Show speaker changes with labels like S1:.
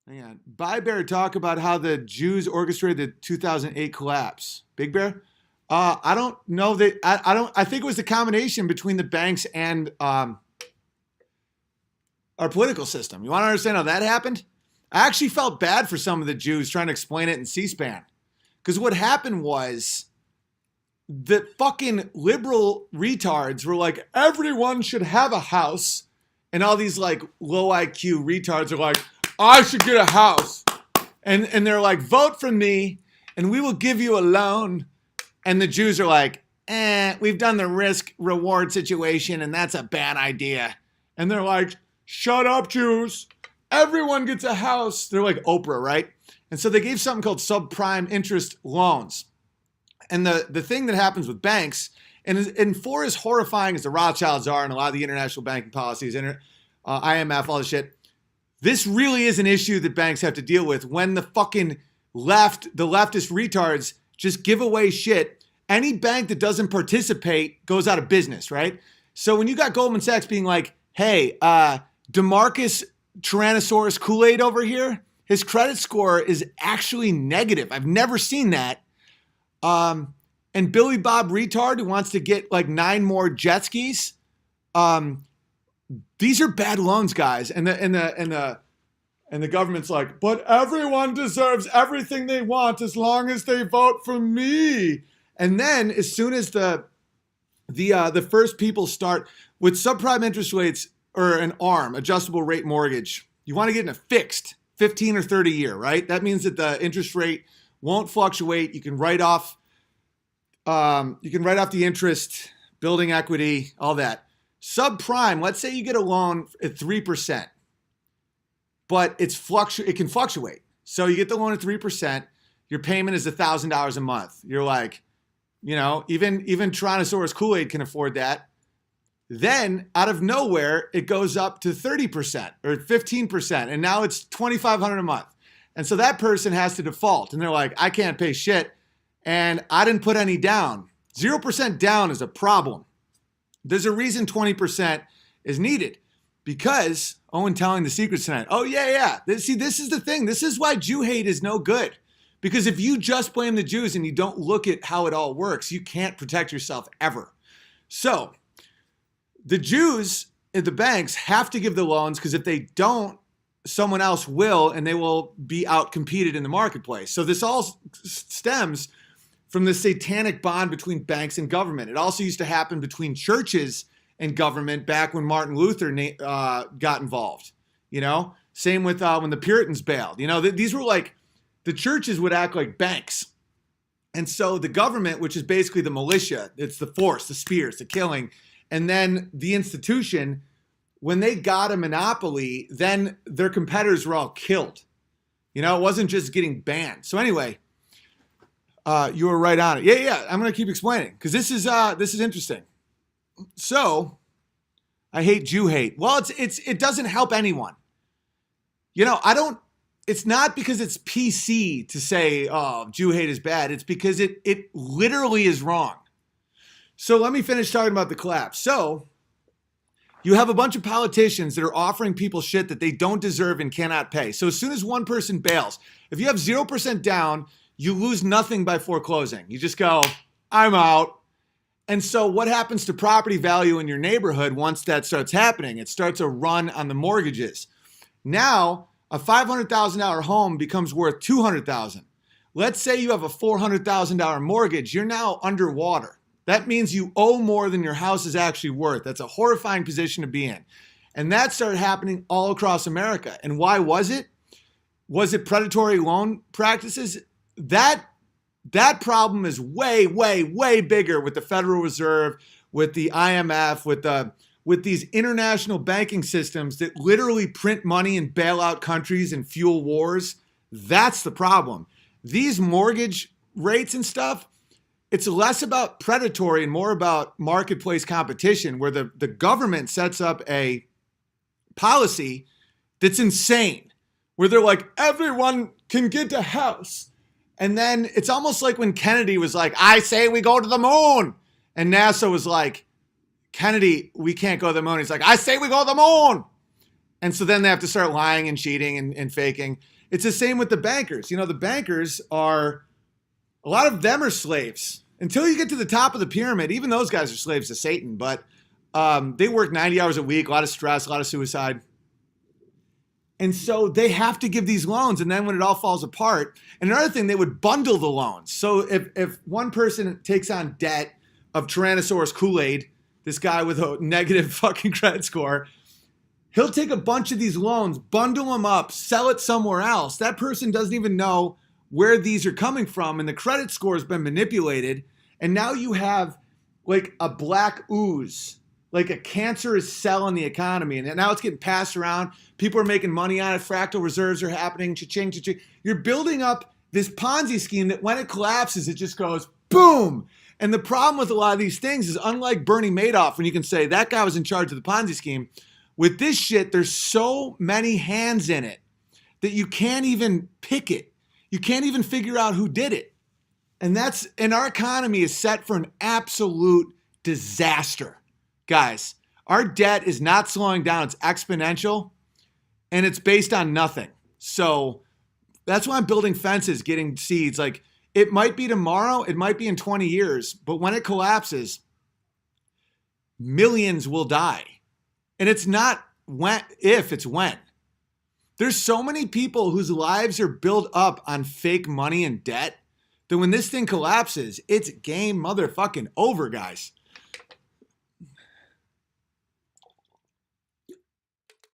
S1: Hang on. Buy Bear talk about how the Jews orchestrated the 2008 collapse. Big Bear? I don't know that. I don't. I think it was the combination between the banks and our political system. You want to understand how that happened? I actually felt bad for some of the Jews trying to explain it in C-SPAN. Because what happened was the fucking liberal retards were like, everyone should have a house. And all these like low IQ retards are like, I should get a house. And they're like, vote for me and we will give you a loan. And the Jews are like, we've done the risk reward situation and that's a bad idea. And they're like, shut up, Jews. Everyone gets a house. They're like Oprah, right? And so they gave something called subprime interest loans. And the thing that happens with banks, and for as horrifying as the Rothschilds are and a lot of the international banking policies, IMF, all this shit, this really is an issue that banks have to deal with when the fucking the leftist retards just give away shit. Any bank that doesn't participate goes out of business, right? So when you got Goldman Sachs being like, hey, DeMarcus Tyrannosaurus Kool-Aid over here, his credit score is actually negative. I've never seen that. And Billy Bob Retard who wants to get like 9 more jet skis. These are bad loans, guys. And the government's like, but everyone deserves everything they want as long as they vote for me. And then as soon as the first people start with subprime interest rates or an ARM, adjustable rate mortgage, you want to get in a fixed 15 or 30 year, right? That means that the interest rate won't fluctuate. You can write off the interest, building equity, all that. Subprime, let's say you get a loan at 3%, but it can fluctuate. So you get the loan at 3%, your payment is $1,000 a month. You're like, even Tyrannosaurus Kool-Aid can afford that. Then out of nowhere, it goes up to 30% or 15%, and now it's $2,500 a month. And so that person has to default, and they're like, I can't pay shit, and I didn't put any down. 0% down is a problem. There's a reason 20% is needed because Owen telling the secrets tonight. Oh, yeah. See, this is the thing. This is why Jew hate is no good. Because if you just blame the Jews and you don't look at how it all works, you can't protect yourself ever. So the Jews at the banks have to give the loans because if they don't, someone else will, and they will be outcompeted in the marketplace. So this all stems from the satanic bond between banks and government. It also used to happen between churches and government back when Martin Luther got involved. Same with when the Puritans bailed. These were like, the churches would act like banks. And so the government, which is basically the militia, it's the force, the spears, the killing, and then the institution, when they got a monopoly, then their competitors were all killed. It wasn't just getting banned. So anyway, you were right on it. Yeah. I'm going to keep explaining because this is interesting. So I hate Jew hate. Well, it doesn't help anyone. It's not because it's PC to say, oh, Jew hate is bad. It's because it literally is wrong. So let me finish talking about the collapse. So you have a bunch of politicians that are offering people shit that they don't deserve and cannot pay. So as soon as one person bails, if you have 0% down, you lose nothing by foreclosing. You just go, I'm out. And so what happens to property value in your neighborhood once that starts happening? It starts a run on the mortgages. Now, a $500,000 home becomes worth $200,000. Let's say you have a $400,000 mortgage. You're now underwater. That means you owe more than your house is actually worth. That's a horrifying position to be in. And that started happening all across America. And why was it? Was it predatory loan practices? That problem is way, way, way bigger with the Federal Reserve, with the IMF, with these international banking systems that literally print money and bail out countries and fuel wars. That's the problem. These mortgage rates and stuff, it's less about predatory and more about marketplace competition where the government sets up a policy that's insane, where they're like, everyone can get a house. And then it's almost like when Kennedy was like, I say we go to the moon. And NASA was like, Kennedy, we can't go to the moon. He's like, I say we go to the moon. And so then they have to start lying and cheating and faking. It's the same with the bankers. You know, the bankers are, a lot of them are slaves. Until you get to the top of the pyramid, even those guys are slaves to Satan, but they work 90 hours a week, a lot of stress, a lot of suicide. And so they have to give these loans. And then when it all falls apart, and another thing, they would bundle the loans. So if one person takes on debt of Tyrannosaurus Kool-Aid, this guy with a negative fucking credit score, he'll take a bunch of these loans, bundle them up, sell it somewhere else. That person doesn't even know where these are coming from, and the credit score has been manipulated. And now you have like a black ooze, like a cancerous cell in the economy. And now it's getting passed around. People are making money on it. Fractal reserves are happening. Cha-ching, cha-ching. You're building up this Ponzi scheme that when it collapses, it just goes boom. And the problem with a lot of these things is, unlike Bernie Madoff, when you can say that guy was in charge of the Ponzi scheme, with this shit, there's so many hands in it that you can't even pick it. You can't even figure out who did it. And our economy is set for an absolute disaster. Guys, our debt is not slowing down. It's exponential, and it's based on nothing. So that's why I'm building fences, getting seeds. Like, it might be tomorrow, it might be in 20 years, but when it collapses, millions will die. And it's not if, it's when. There's so many people whose lives are built up on fake money and debt that when this thing collapses, it's game motherfucking over, guys.